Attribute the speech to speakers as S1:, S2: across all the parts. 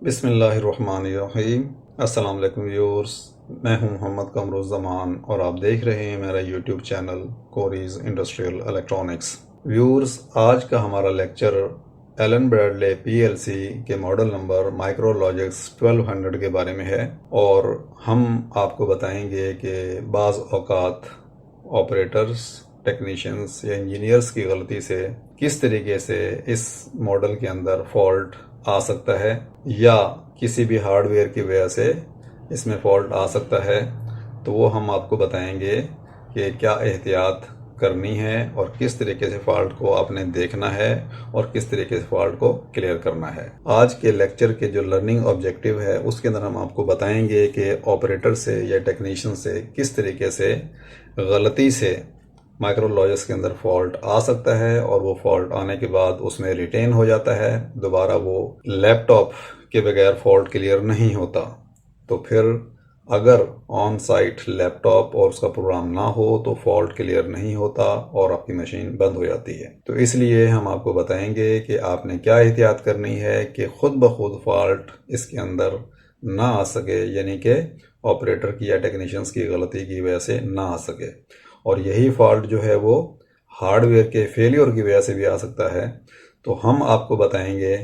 S1: बिस्मिल्लाहिर्रहमानिर्रहीम। अस्सलाम वालेकुम व्यूअर्स, मैं हूं मोहम्मद कमरुज़्ज़मान और आप देख रहे हैं मेरा YouTube channel Cori's industrial electronics. Viewers, आज का हमारा लेक्चर एलन ब्रैडले पीएलसी के मॉडल नंबर माइक्रोलॉजिक्स 1200 के बारे में है और हम आपको बताएंगे कि बाज़ औक़ात ऑपरेटर्स, टेक्नीशियंस या इंजीनियर्स की गलती से किस तरीके से इस मॉडल के अंदर फॉल्ट आ सकता है या किसी भी हार्डवेयर की वजह से इसमें फॉल्ट आ सकता है। तो वो हम आपको बताएंगे कि क्या एहतियात करनी है और किस तरीके से फॉल्ट को आपने देखना है और किस तरीके से फॉल्ट को क्लियर करना है। आज के लेक्चर के जो लर्निंग ऑब्जेक्टिव है उसके अंदर हम आपको बताएंगे कि ऑपरेटर से या टेक्नीशियन से किस तरीके से गलती से माइक्रोलॉजिक्स के अंदर फॉल्ट आ सकता है और वो फॉल्ट आने के बाद उसमें रिटेन हो जाता है, दोबारा वो लैपटॉप के बगैर फॉल्ट क्लियर नहीं होता। तो फिर अगर ऑन साइट लैपटॉप और उसका प्रोग्राम ना हो तो फॉल्ट क्लियर नहीं होता और आपकी मशीन बंद हो जाती है। तो इसलिए हम आपको बताएंगे कि आपने क्या एहतियात करनी है कि खुद ब खुद फॉल्ट इसके अंदर ना आ सके, यानी कि ऑपरेटर की या टेक्नीशियंस की गलती की वजह से ना आ सके। और यही फॉल्ट जो है वो हार्डवेयर के फेलियर की वजह से भी आ सकता है। तो हम आपको बताएंगे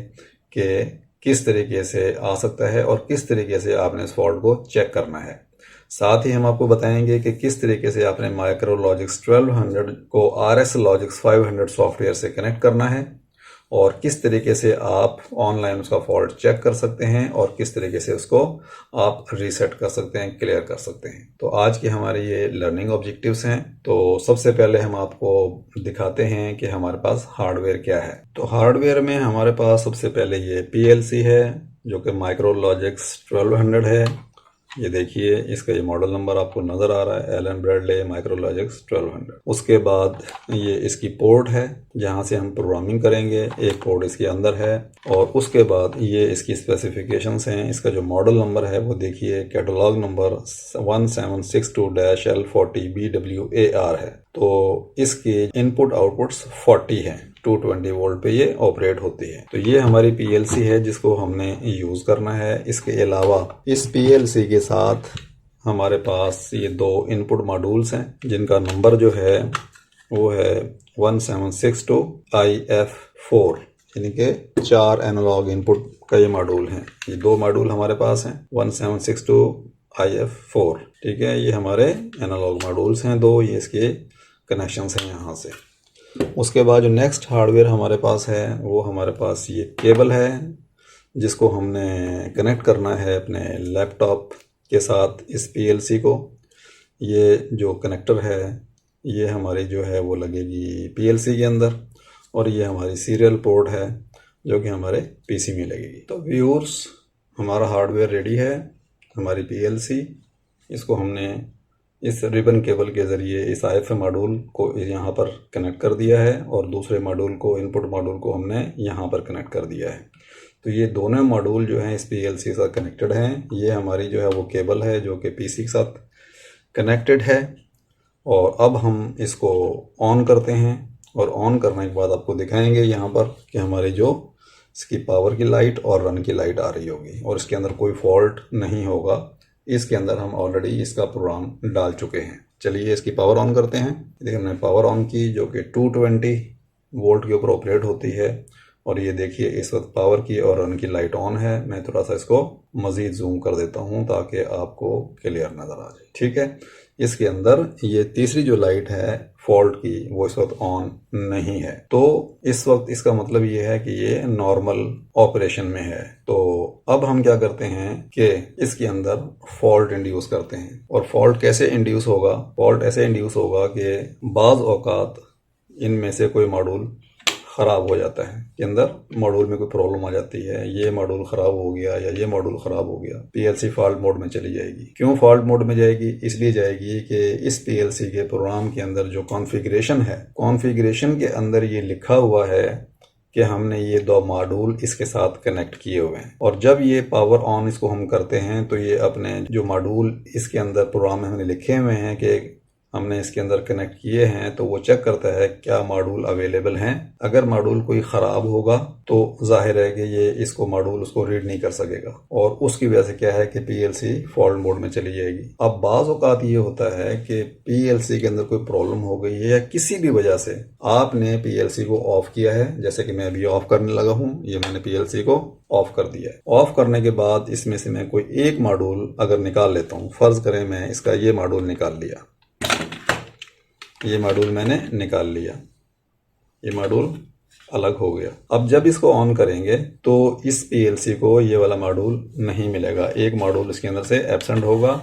S1: कि किस तरीके से आ सकता है और किस तरीके से आपने इस फॉल्ट को चेक करना है। साथ ही हम आपको बताएंगे कि किस तरीके से आपने माइक्रोलॉजिक्स 1200 को RS लॉजिक्स 500 सॉफ्टवेयर से कनेक्ट करना है और किस तरीके से आप ऑनलाइन उसका फॉल्ट चेक कर सकते हैं और किस तरीके से उसको आप रीसेट कर सकते हैं, क्लियर कर सकते हैं। तो आज के हमारे ये लर्निंग ऑब्जेक्टिव्स हैं। तो सबसे पहले हम आपको दिखाते हैं कि हमारे पास हार्डवेयर क्या है। तो हार्डवेयर में हमारे पास सबसे पहले ये पीएलसी है जो कि माइक्रोलॉजिक्स 1200 है। ये देखिए, इसका ये मॉडल नंबर आपको नज़र आ रहा है, एलन ब्रैडले माइक्रोलॉजिक्स 1200। उसके बाद ये इसकी पोर्ट है जहाँ से हम प्रोग्रामिंग करेंगे, एक पोर्ट इसके अंदर है। और उसके बाद ये इसकी स्पेसिफिकेशंस हैं। इसका जो मॉडल नंबर है वो देखिए, कैटलॉग नंबर 1762-L40BWAR है। तो इसके इनपुट आउटपुट्स 40 हैं, 220 वोल्ट पे ये ऑपरेट होती है। तो ये हमारी पीएलसी है जिसको हमने यूज़ करना है। इसके अलावा इस पीएलसी के साथ हमारे पास ये दो इनपुट मॉड्यूल्स हैं जिनका नंबर जो है वो है 1762IF4, यानी कि 4 एनालॉग इनपुट का ये मॉड्यूल है। ये दो मॉड्यूल हमारे पास हैं 1762IF4, ठीक है। ये हमारे एनालॉग मॉड्यूल्स हैं दो, ये इसके कनेक्शंस हैं यहाँ से। उसके बाद जो नेक्स्ट हार्डवेयर हमारे पास है वो हमारे पास ये केबल है जिसको हमने कनेक्ट करना है अपने लैपटॉप के साथ इस पीएलसी को। ये जो कनेक्टर है ये हमारी जो है वो लगेगी पीएलसी के अंदर और ये हमारी सीरियल पोर्ट है जो कि हमारे पीसी में लगेगी। तो व्यूअर्स, हमारा हार्डवेयर रेडी है, हमारी पीएलसी। इसको हमने इस रिबन केबल के ज़रिए इस IF मॉड्यूल को यहाँ पर कनेक्ट कर दिया है और दूसरे मॉड्यूल को, इनपुट मॉड्यूल को हमने यहाँ पर कनेक्ट कर दिया है। तो ये दोनों मॉड्यूल जो हैं इस पीएलसी के साथ कनेक्टेड हैं। ये हमारी जो है वो केबल है जो कि पीसी के साथ कनेक्टेड है। और अब हम इसको ऑन करते हैं और ऑन करने के बाद आपको दिखाएंगे यहाँ पर कि हमारी जो इसकी पावर की लाइट और रन की लाइट आ रही होगी और इसके अंदर कोई फॉल्ट नहीं होगा। इसके अंदर हम ऑलरेडी इसका प्रोग्राम डाल चुके हैं। चलिए इसकी पावर ऑन करते हैं। देखिए, हमने पावर ऑन की जो कि 220 वोल्ट के ऊपर ऑपरेट होती है। और ये देखिए, इस वक्त पावर की और रन की लाइट ऑन है। मैं थोड़ा सा इसको मज़ीद जूम कर देता हूँ ताकि आपको क्लियर नज़र आ जाए, ठीक है। इसके अंदर ये तीसरी जो लाइट है फॉल्ट की वो इस वक्त ऑन नहीं है। तो इस वक्त इसका मतलब ये है कि ये नॉर्मल ऑपरेशन में है। तो अब हम क्या करते हैं कि इसके अंदर फॉल्ट इंड्यूस करते हैं। और फॉल्ट कैसे इंड्यूस होगा? फॉल्ट ऐसे इंड्यूस होगा कि बाज़ औक़ात इनमें से कोई मॉड्यूल ख़राब हो जाता है, के अंदर मॉड्यूल में कोई प्रॉब्लम आ जाती है, ये मॉड्यूल ख़राब हो गया या ये मॉड्यूल ख़राब हो गया, पीएलसी फॉल्ट मोड में चली जाएगी। क्यों फॉल्ट मोड में जाएगी? इसलिए जाएगी कि इस पीएलसी के प्रोग्राम के अंदर जो कॉन्फ़िगरेशन है, कॉन्फ़िगरेशन के अंदर ये लिखा हुआ है कि हमने ये दो मॉड्यूल इसके साथ कनेक्ट किए हुए हैं। और जब ये पावर ऑन इसको हम करते हैं तो ये अपने जो मॉड्यूल इसके अंदर प्रोग्राम में हमने लिखे हुए हैं कि हमने इसके अंदर कनेक्ट किए हैं तो वो चेक करता है क्या मॉड्यूल अवेलेबल हैं। अगर मॉड्यूल कोई ख़राब होगा तो जाहिर है कि ये इसको मॉड्यूल उसको रीड नहीं कर सकेगा और उसकी वजह से क्या है कि पीएलसी फॉल्ट मोड में चली जाएगी। अब बाज़ औक़ात ये होता है कि पीएलसी के अंदर कोई प्रॉब्लम हो गई है या किसी भी वजह से आपने पीएलसी को ऑफ किया है, जैसे कि मैं अभी ऑफ करने लगा हूँ, ये मैंने पीएलसी को ऑफ कर दिया है। ऑफ करने के बाद इसमें से मैं कोई एक मॉड्यूल अगर निकाल लेता हूँ, फ़र्ज़ करें मैं इसका ये मॉड्यूल निकाल लिया, ये मॉड्यूल मैंने निकाल लिया, ये मॉड्यूल अलग हो गया। अब जब इसको ऑन करेंगे तो इस पीएलसी को ये वाला मॉड्यूल नहीं मिलेगा, एक मॉड्यूल इसके अंदर से एब्सेंट होगा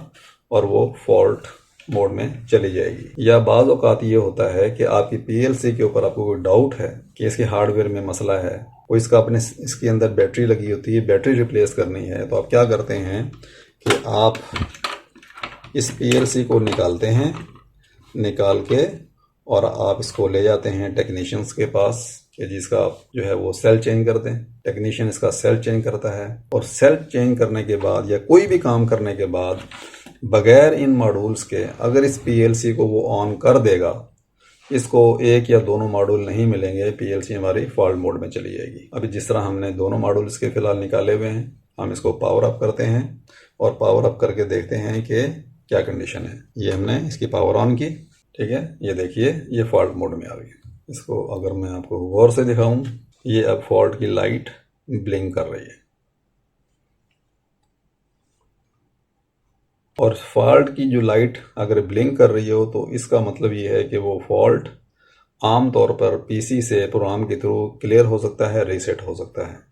S1: और वो फॉल्ट मोड में चली जाएगी। या बाज़ औक़ात ये होता है कि आपकी पीएलसी के ऊपर आपको कोई डाउट है कि इसके हार्डवेयर में मसला है, कोई इसका अपने इसके अंदर बैटरी लगी होती है, बैटरी रिप्लेस करनी है, तो आप क्या करते हैं कि आप इस पीएलसी को निकालते हैं, निकाल के और आप इसको ले जाते हैं टेक्नीशियंस के पास कि जिसका जो है वो सेल चेंज कर दें। टेक्नीशियन इसका सेल चेंज करता है और सेल चेंज करने के बाद या कोई भी काम करने के बाद बगैर इन मॉड्यूल्स के अगर इस पीएलसी को वो ऑन कर देगा, इसको एक या दोनों मॉड्यूल नहीं मिलेंगे, पीएलसी हमारी फॉल्ट मोड में चली जाएगी। अभी जिस तरह हमने दोनों मॉड्यूल इसके फ़िलहाल निकाले हुए हैं, हम इसको पावर अप करते हैं और पावर अप करके देखते हैं कि क्या कंडीशन है। ये हमने इसकी पावर ऑन की, ठीक है, ये देखिए ये फॉल्ट मोड में आ गई। इसको अगर मैं आपको गौर से दिखाऊं, ये अब फॉल्ट की लाइट ब्लिंक कर रही है और फॉल्ट की जो लाइट अगर ब्लिंक कर रही हो तो इसका मतलब ये है कि वो फॉल्ट आम तौर पर पीसी से प्रोग्राम के थ्रू क्लियर हो सकता है, रीसेट हो सकता है।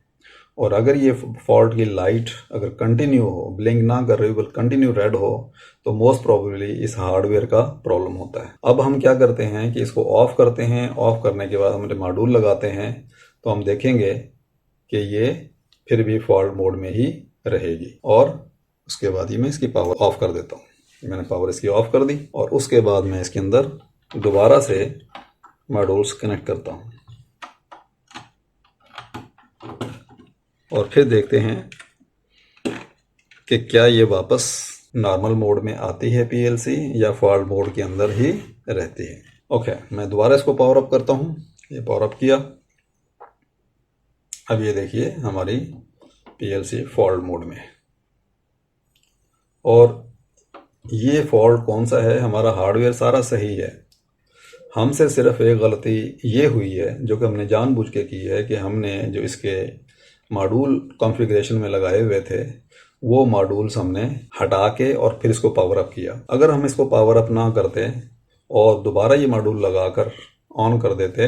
S1: और अगर ये फॉल्ट की लाइट अगर कंटिन्यू हो, ब्लिंक ना कर रही हो बल्कि कंटिन्यू रेड हो, तो मोस्ट प्रोबेबली इस हार्डवेयर का प्रॉब्लम होता है। अब हम क्या करते हैं कि इसको ऑफ करते हैं, ऑफ करने के बाद हम मॉड्यूल लगाते हैं तो हम देखेंगे कि ये फिर भी फॉल्ट मोड में ही रहेगी। और उसके बाद ही मैं इसकी पावर ऑफ कर देता हूँ। मैंने पावर इसकी ऑफ कर दी और उसके बाद मैं इसके अंदर दोबारा से मॉड्यूल्स कनेक्ट करता हूँ और फिर देखते हैं कि क्या ये वापस नॉर्मल मोड में आती है पीएलसी या फॉल्ट मोड के अंदर ही रहती है। ओके, मैं दोबारा इसको पावर अप करता हूँ। ये पावर अप किया, अब ये देखिए हमारी पीएलसी फॉल्ट मोड में है। और ये फॉल्ट कौन सा है, हमारा हार्डवेयर सारा सही है, हमसे सिर्फ एक गलती ये हुई है जो कि हमने जानबूझ के की है कि हमने जो इसके मॉड्यूल कॉन्फ़िगरेशन में लगाए हुए थे वो मॉड्यूल्स हमने हटा के और फिर इसको पावर अप किया। अगर हम इसको पावर अप ना करते और दोबारा ये मॉड्यूल लगाकर ऑन कर देते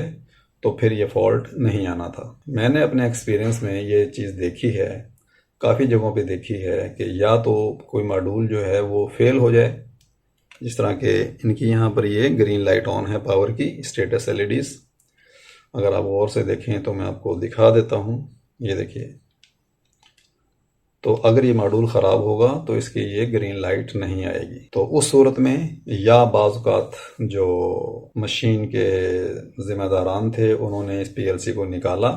S1: तो फिर ये फॉल्ट नहीं आना था। मैंने अपने एक्सपीरियंस में ये चीज़ देखी है, काफ़ी जगहों पे देखी है कि या तो कोई मॉड्यूल जो है वो फेल हो जाए, जिस तरह के इनकी यहाँ पर ये ग्रीन लाइट ऑन है पावर की स्टेटस एलईडीज़। अगर आप गौर से देखें तो मैं आपको दिखा देता हूँ, ये देखिए। तो अगर ये मॉड्यूल ख़राब होगा तो इसकी ये ग्रीन लाइट नहीं आएगी। तो उस सूरत में या बाज़ औक़ात जो मशीन के ज़िम्मेदारान थे उन्होंने इस पीएलसी को निकाला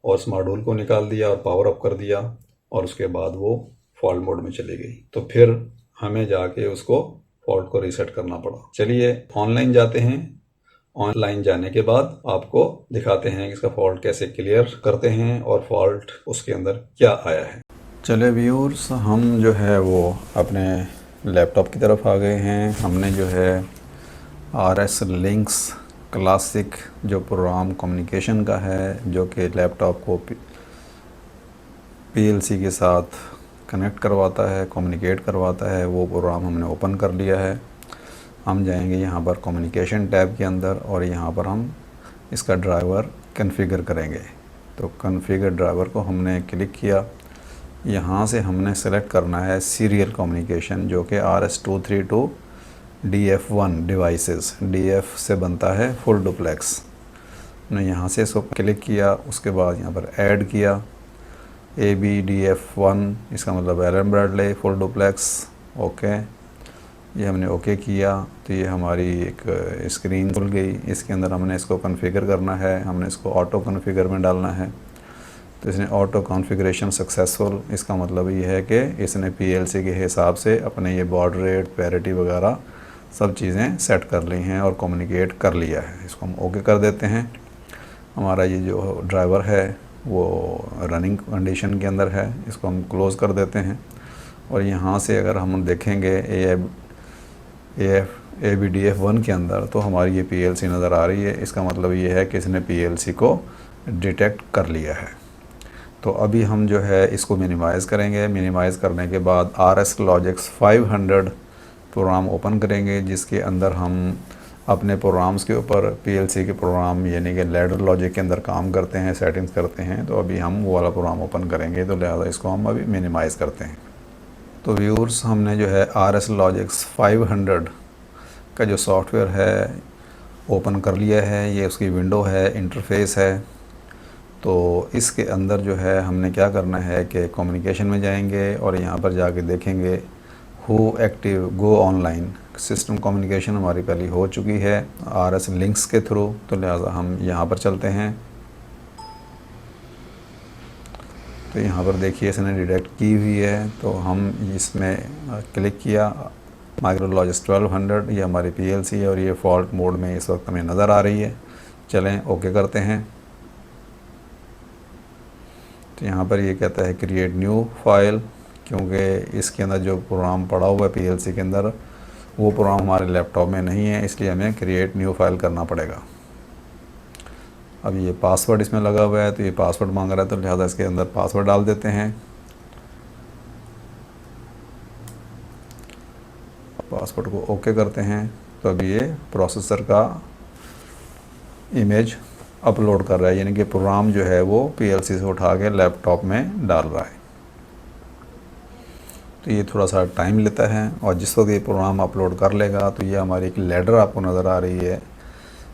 S1: और इस मॉड्यूल को निकाल दिया और पावर अप कर दिया और उसके बाद वो फॉल्ट मोड में चली गई। तो फिर हमें जाके उसको फॉल्ट को रीसेट करना पड़ा। चलिए ऑनलाइन जाते हैं। ऑनलाइन जाने के बाद आपको दिखाते हैं कि इसका फॉल्ट कैसे क्लियर करते हैं और फॉल्ट उसके अंदर क्या आया है। चले व्यूअर्स, हम जो है वो अपने लैपटॉप की तरफ आ गए हैं। हमने जो है RS लिंक्स क्लासिक जो प्रोग्राम कम्युनिकेशन का है, जो कि लैपटॉप को पीएलसी के साथ कनेक्ट करवाता है, कम्युनिकेट करवाता है, वो प्रोग्राम हमने ओपन कर लिया है। हम जाएंगे यहाँ पर कम्युनिकेशन टैब के अंदर और यहाँ पर हम इसका ड्राइवर कॉन्फ़िगर करेंगे। तो कॉन्फ़िगर ड्राइवर को हमने क्लिक किया। यहाँ से हमने सेलेक्ट करना है सीरियल कम्युनिकेशन, जो कि RS232 DF1 डिवाइसेस, DF से बनता है फुल डुप्लेक्स। हमने यहाँ से इसको क्लिक किया, उसके बाद यहाँ पर ऐड किया ABDF1, इसका मतलब Allen Bradley full duplex. Okay, ये हमने ओके किया तो ये हमारी एक स्क्रीन खुल गई। इसके अंदर हमने इसको कॉन्फ़िगर करना है, हमने इसको ऑटो कॉन्फ़िगर में डालना है। तो इसने ऑटो कॉन्फ़िगरेशन सक्सेसफुल, इसका मतलब ये है कि इसने पीएलसी के हिसाब से अपने ये बॉड रेट पैरिटी वगैरह सब चीज़ें सेट कर ली हैं और कम्युनिकेट कर लिया है। इसको हम ओके कर देते हैं। हमारा ये जो ड्राइवर है वो रनिंग कंडीशन के अंदर है, इसको हम क्लोज़ कर देते हैं। और यहाँ से अगर हम देखेंगे ABDF1 के अंदर तो हमारी ये PLC नज़र आ रही है। इसका मतलब ये है कि इसने PLC को डिटेक्ट कर लिया है। तो अभी हम जो है इसको मिनिमाइज़ करेंगे। मिनिमाइज़ करने के बाद RSLogix 500 प्रोग्राम ओपन करेंगे, जिसके अंदर हम अपने प्रोग्राम्स के ऊपर PLC के प्रोग्राम यानी कि लैडर लॉजिक के अंदर काम करते हैं, सेटिंग्स करते हैं। तो अभी हम वो वाला प्रोग्राम ओपन करेंगे, तो लिहाजा इसको हम अभी मिनिमाइज़ करते हैं। तो व्यूअर्स, हमने जो है RSLogix 500 का जो सॉफ्टवेयर है ओपन कर लिया है। ये उसकी विंडो है, इंटरफेस है। तो इसके अंदर जो है हमने क्या करना है कि कम्युनिकेशन में जाएंगे और यहाँ पर जाके देखेंगे who active go online. System communication हमारी पहले हो चुकी है RS लिंक्स के थ्रू, तो लिहाजा हम यहाँ पर चलते हैं। तो यहाँ पर देखिए इसने डिटेक्ट की हुई है, तो हम इसमें क्लिक किया। माइक्रोलॉजिक्स 1200 ये हमारी PLC है और ये फॉल्ट मोड में इस वक्त हमें नज़र आ रही है। चलें ओके करते हैं। तो यहाँ पर ये कहता है क्रिएट न्यू फाइल, क्योंकि इसके अंदर जो प्रोग्राम पड़ा हुआ है PLC के अंदर वो प्रोग्राम हमारे लैपटॉप में नहीं है, इसलिए हमें क्रिएट न्यू फाइल करना पड़ेगा। अब ये पासवर्ड इसमें लगा हुआ है, तो ये पासवर्ड मांग रहा है, तो लिहाजा इसके अंदर पासवर्ड डाल देते हैं। पासवर्ड को ओके करते हैं। तो अभी ये प्रोसेसर का इमेज अपलोड कर रहा है, यानी कि प्रोग्राम जो है वो PLC से उठा के लैपटॉप में डाल रहा है। तो ये थोड़ा सा टाइम लेता है, और जिस वक्त ये प्रोग्राम अपलोड कर लेगा तो ये हमारी एक लैडर आपको नज़र आ रही है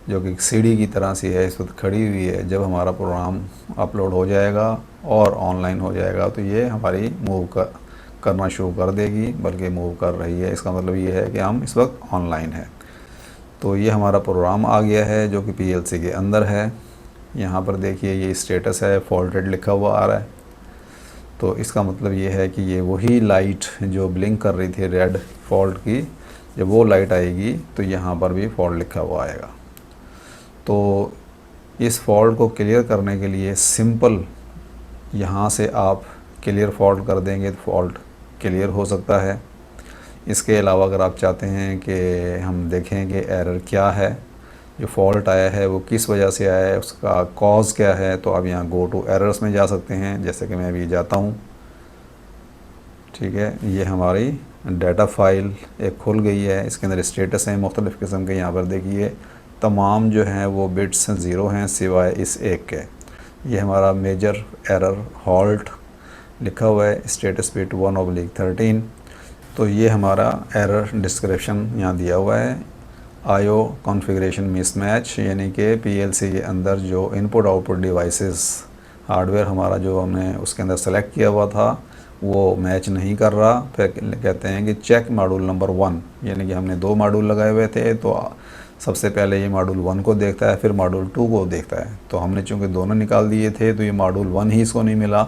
S1: जो कि सीढ़ी की तरह सी है, इस वक्त खड़ी हुई है। जब हमारा प्रोग्राम अपलोड हो जाएगा और ऑनलाइन हो जाएगा तो ये हमारी मूव करना शुरू कर देगी, बल्कि मूव कर रही है। इसका मतलब ये है कि हम इस वक्त ऑनलाइन है। तो ये हमारा प्रोग्राम आ गया है जो कि PLC के अंदर है। यहाँ पर देखिए ये स्टेटस है, फॉल्टेड लिखा हुआ आ रहा है। तो इसका मतलब ये है कि ये वही लाइट जो ब्लिंक कर रही थी रेड फॉल्ट की, जब वो लाइट आएगी तो यहाँ पर भी फॉल्ट लिखा हुआ आएगा। तो इस फॉल्ट को क्लियर करने के लिए सिंपल यहाँ से आप क्लियर फॉल्ट कर देंगे तो फॉल्ट क्लियर हो सकता है। इसके अलावा अगर आप चाहते हैं कि हम देखें कि एरर क्या है, जो फॉल्ट आया है वो किस वजह से आया है, उसका कॉज क्या है, तो आप यहाँ गो टू एरर्स में जा सकते हैं, जैसे कि मैं अभी जाता हूँ। ठीक है, ये हमारी डाटा फाइल एक खुल गई है। इसके अंदर स्टेटस हैं मुख्तलिफ़ किस्म के। यहाँ पर देखिए तमाम जो हैं वो बिट्स 0 हैं सिवाय इस एक के। ये हमारा मेजर एरर हॉल्ट लिखा हुआ है, स्टेटस बिट 1/13। तो ये हमारा एरर डिस्क्रिप्शन यहाँ दिया हुआ है। IO कॉन्फ़िगरेशन मिसमैच, यानी कि PLC के अंदर जो इनपुट आउटपुट डिवाइसेस हार्डवेयर हमारा जो हमने उसके अंदर सेलेक्ट किया हुआ था वो मैच नहीं कर रहा। फिर कहते हैं कि चेक मॉड्यूल नंबर 1, यानी कि हमने 2 मॉड्यूल लगाए हुए थे, तो सबसे पहले ये मॉड्यूल 1 को देखता है, फिर मॉड्यूल 2 को देखता है। तो हमने चूँकि दोनों निकाल दिए थे तो ये मॉड्यूल 1 ही इसको नहीं मिला।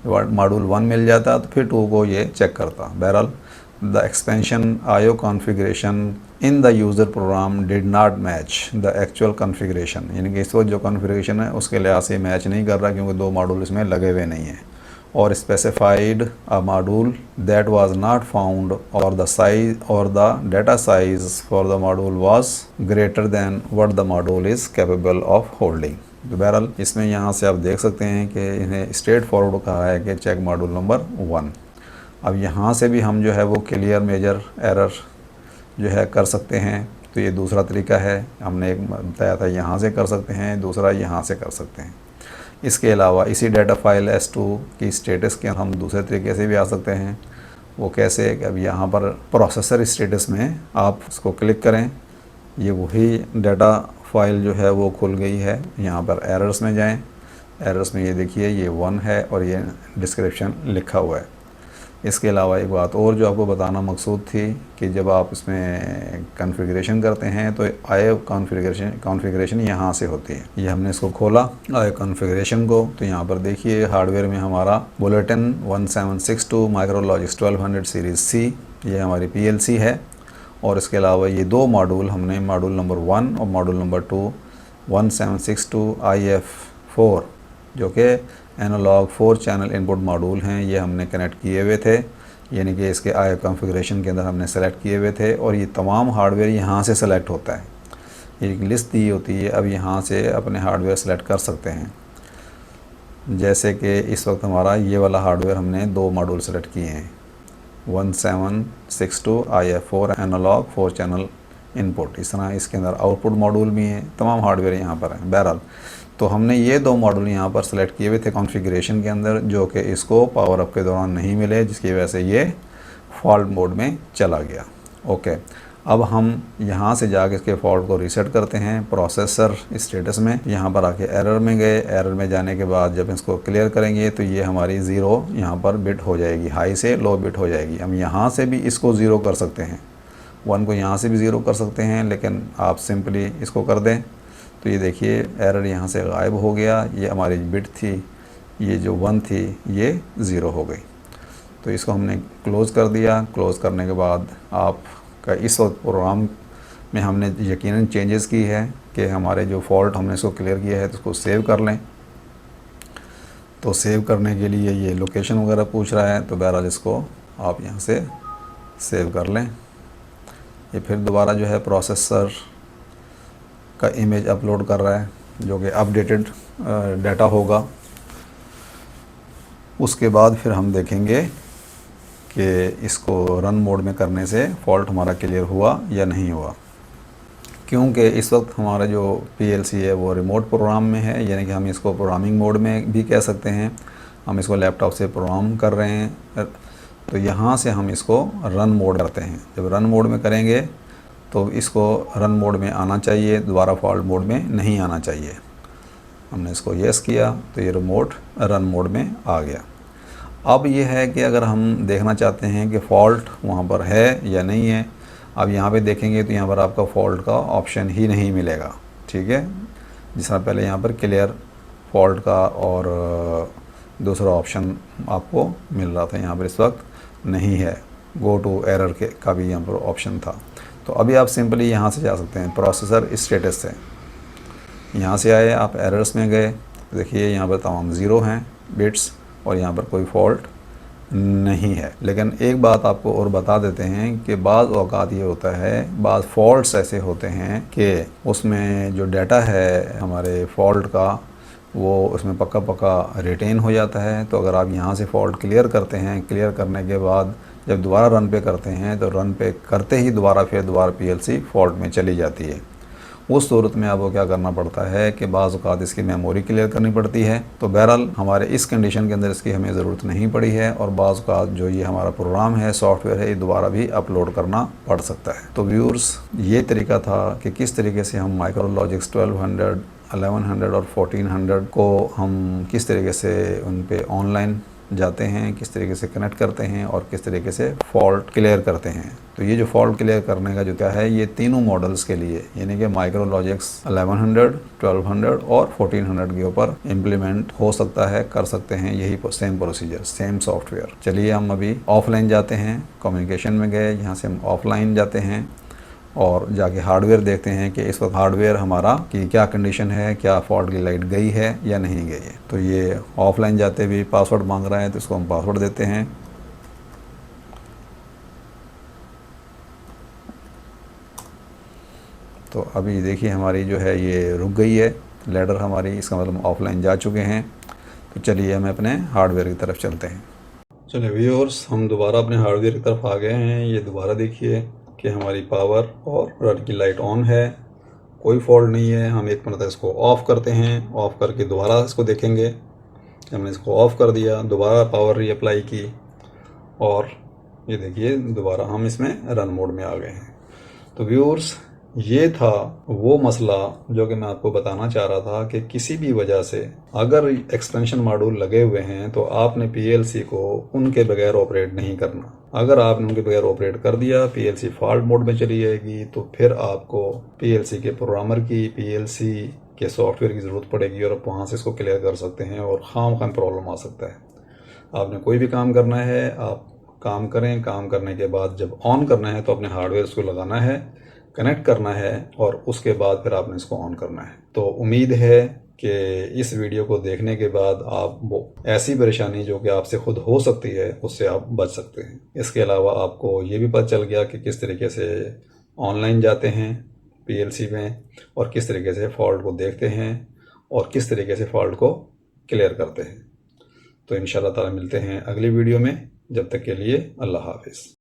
S1: मॉड्यूल 1 मिल जाता तो फिर 2 को ये चेक करता। बहरहाल the expansion IO configuration in the user program did not match the actual configuration, यानी कि इस वक्त जो कॉन्फ़िगरेशन है उसके लिहाज से मैच नहीं कर रहा, क्योंकि 2 मॉड्यूल इसमें लगे हुए नहीं हैं। और specified a module that was not found और द साइज और the data size for the module was greater than what the module is capable of holding. तो बहरहाल इसमें यहाँ से आप देख सकते हैं कि इन्हें स्ट्रेट फॉरवर्ड कहा है कि चेक मॉड्यूल नंबर 1। अब यहाँ से भी हम जो है वो क्लियर मेजर एरर जो है कर सकते हैं। तो ये दूसरा तरीका है, हमने एक बताया था यहाँ से कर सकते हैं, दूसरा यहाँ से कर सकते हैं। इसके अलावा इसी डाटा फाइल S2 की स्टेटस के हम दूसरे तरीके से भी आ सकते हैं। वो कैसे? अब यहाँ पर प्रोसेसर स्टेटस में आप इसको क्लिक करें, ये वही डाटा फाइल जो है वो खुल गई है। यहाँ पर एरर्स में जाएं, एरर्स में ये देखिए ये 1 है और ये डिस्क्रिप्शन लिखा हुआ है। इसके अलावा एक बात और जो आपको बताना मकसूद थी कि जब आप इसमें कॉन्फ़िगरेशन करते हैं तो IO कॉन्फ़िगरेशन यहाँ से होती है। ये हमने इसको खोला IO कॉन्फ़िगरेशन को, तो यहाँ पर देखिए हार्डवेयर में हमारा बुलेटिन 1762 माइक्रोलॉजिक्स 1200 सीरीज़ C, ये हमारी PLC है। और इसके अलावा ये दो मॉड्यूल हमने मॉड्यूल नंबर 1 और मॉड्यूल नंबर 2 1762 IF4 जो कि एनालॉग 4 चैनल इनपुट मॉड्यूल हैं, ये हमने कनेक्ट किए हुए थे, यानी कि इसके IF कॉन्फ़िगरेशन के अंदर हमने सेलेक्ट किए हुए थे। और ये तमाम हार्डवेयर यहाँ से सेलेक्ट होता है, एक लिस्ट दी होती है, अब यहाँ से अपने हार्डवेयर सेलेक्ट कर सकते हैं। जैसे कि इस वक्त हमारा ये वाला हार्डवेयर हमने दो मॉड्यूल सेलेक्ट किए हैं, 1762 IF4 एनालॉग 4 चैनल इनपुट। इस तरह इसके अंदर आउटपुट मॉड्यूल भी हैं, तमाम हार्डवेयर यहाँ पर हैं। बहरहाल तो हमने ये दो मॉड्यूल यहाँ पर सेलेक्ट किए हुए थे कॉन्फ़िगरेशन के अंदर, जो कि इसको पावर अप के दौरान नहीं मिले, जिसकी वजह से ये फॉल्ट मोड में चला गया। ओके, अब हम यहाँ से जाके इसके फॉल्ट को रीसेट करते हैं प्रोसेसर स्टेटस में। यहाँ पर आके एरर में गए, एरर में जाने के बाद जब इसको क्लियर करेंगे तो ये हमारी 0 यहाँ पर बिट हो जाएगी, हाई से लो बिट हो जाएगी। हम यहाँ से भी इसको 0 कर सकते हैं, 1 को यहाँ से भी 0 कर सकते हैं, लेकिन आप सिंपली इसको कर दें तो ये देखिए एरर यहाँ से गायब हो गया। ये हमारी बिट थी, ये जो 1 थी ये 0 हो गई। तो इसको हमने क्लोज़ कर दिया। क्लोज़ करने के बाद आपका इस वक्त प्रोग्राम में हमने यकीनन चेंजेस की है कि हमारे जो फॉल्ट हमने इसको क्लियर किया है तो उसको सेव कर लें। तो सेव करने के लिए ये लोकेशन वगैरह पूछ रहा है, तो बहरहाल इसको आप यहाँ से सेव कर लें। ये फिर दोबारा जो है प्रोसेसर का इमेज अपलोड कर रहा है, जो कि अपडेटेड डाटा होगा। उसके बाद फिर हम देखेंगे कि इसको रन मोड में करने से फॉल्ट हमारा क्लियर हुआ या नहीं हुआ, क्योंकि इस वक्त हमारा जो PLC है वो रिमोट प्रोग्राम में है, यानी कि हम इसको प्रोग्रामिंग मोड में भी कह सकते हैं। हम इसको लैपटॉप से प्रोग्राम कर रहे हैं, तो यहाँ से हम इसको रन मोड करते हैं। जब रन मोड में करेंगे तो इसको रन मोड में आना चाहिए, दोबारा फॉल्ट मोड में नहीं आना चाहिए। हमने इसको येस किया तो ये रिमोट रन मोड में आ गया। अब ये है कि अगर हम देखना चाहते हैं कि फ़ॉल्ट वहाँ पर है या नहीं है, अब यहाँ पे देखेंगे तो यहाँ पर आपका फ़ॉल्ट का ऑप्शन ही नहीं मिलेगा, ठीक है। जिस तरह पहले यहाँ पर क्लियर फॉल्ट का और दूसरा ऑप्शन आपको मिल रहा था, यहाँ पर इस वक्त नहीं है। गो टू एरर के का भी यहाँ पर ऑप्शन था। तो अभी आप सिंपली यहाँ से जा सकते हैं प्रोसेसर स्टेटस से। यहाँ से आए, आप एरर्स में गए, देखिए यहाँ पर तमाम 0 हैं बिट्स और यहाँ पर कोई फॉल्ट नहीं है। लेकिन एक बात आपको और बता देते हैं कि बाज़ औक़ात ये होता है, बाज़ फॉल्ट्स ऐसे होते हैं कि उसमें जो डाटा है हमारे फॉल्ट का वो उसमें पक्का पक्का रिटेन हो जाता है। तो अगर आप यहाँ से फॉल्ट क्लियर करते हैं, क्लियर करने के बाद जब दोबारा रन पे करते हैं तो रन पे करते ही दोबारा PLC फॉल्ट में चली जाती है। उस सूरत में आपको क्या करना पड़ता है कि बाज़ औक़ात इसकी मेमोरी क्लियर करनी पड़ती है। तो बहरहाल हमारे इस कंडीशन के अंदर इसकी हमें ज़रूरत नहीं पड़ी है, और बाज़ औक़ात जो ये हमारा प्रोग्राम है, सॉफ्टवेयर है, ये दोबारा भी अपलोड करना पड़ सकता है। तो व्यूअर्स, ये तरीका था कि किस तरीके से हम माइक्रोलॉजिक्स 1200, 1100 और 1400 को हम किस तरीके से उन पे ऑनलाइन जाते हैं, किस तरीके से कनेक्ट करते हैं और किस तरीके से फॉल्ट क्लियर करते हैं। तो ये जो फॉल्ट क्लियर करने का जो क्या है, ये तीनों मॉडल्स के लिए, यानी कि माइक्रोलॉजिक्स 1100, 1200 और 1400 के ऊपर इम्प्लीमेंट हो सकता है, कर सकते हैं यही सेम प्रोसीजर, सेम सॉफ्टवेयर। चलिए हम अभी ऑफलाइन जाते हैं, कम्युनिकेशन में गए, यहाँ से हम ऑफलाइन जाते हैं और जाके हार्डवेयर देखते हैं कि इस वक्त हार्डवेयर हमारा की क्या कंडीशन है, क्या फॉल्ट की लाइट गई है या नहीं गई है। तो ये ऑफलाइन जाते भी पासवर्ड मांग रहा है, तो इसको हम पासवर्ड देते हैं। तो अभी देखिए हमारी जो है ये रुक गई है लैडर हमारी, इसका मतलब ऑफलाइन जा चुके हैं। तो चलिए हम अपने हार्डवेयर की तरफ चलते हैं। चलिए व्यूअर्स, हम दोबारा अपने हार्डवेयर की तरफ आ गए हैं। ये दोबारा देखिए कि हमारी पावर और रन की लाइट ऑन है, कोई फॉल्ट नहीं है। हम एक मिनट इसको ऑफ़ करते हैं, ऑफ़ करके दोबारा इसको देखेंगे। हमने इसको ऑफ़ कर दिया, दोबारा पावर रीअप्लाई की और ये देखिए दोबारा हम इसमें रन मोड में आ गए हैं। तो व्यूअर्स, ये था वो मसला जो कि मैं आपको बताना चाह रहा था कि किसी भी वजह से अगर एक्सटेंशन मॉड्यूल लगे हुए हैं तो आपने PLC को उनके बगैर ऑपरेट नहीं करना। अगर आपने उनके बगैर ऑपरेट कर दिया, PLC फॉल्ट मोड में चली जाएगी, तो फिर आपको PLC के प्रोग्रामर की, PLC के सॉफ्टवेयर की ज़रूरत पड़ेगी और आप वहाँ से इसको क्लियर कर सकते हैं और खाम प्रॉब्लम आ सकता है। आपने कोई भी काम करना है, आप काम करें। काम करने के बाद जब ऑन करना है तो अपने हार्डवेयर इसको लगाना है, कनेक्ट करना है और उसके बाद फिर आपने इसको ऑन करना है। तो उम्मीद है कि इस वीडियो को देखने के बाद आप वो ऐसी परेशानी जो कि आपसे खुद हो सकती है उससे आप बच सकते हैं। इसके अलावा आपको ये भी पता चल गया कि किस तरीके से ऑनलाइन जाते हैं पीएलसी में और किस तरीके से फॉल्ट को देखते हैं और किस तरीके से फॉल्ट को क्लियर करते हैं। तो इंशाल्लाह ताला मिलते हैं अगली वीडियो में। जब तक के लिए अल्लाह हाफिज़।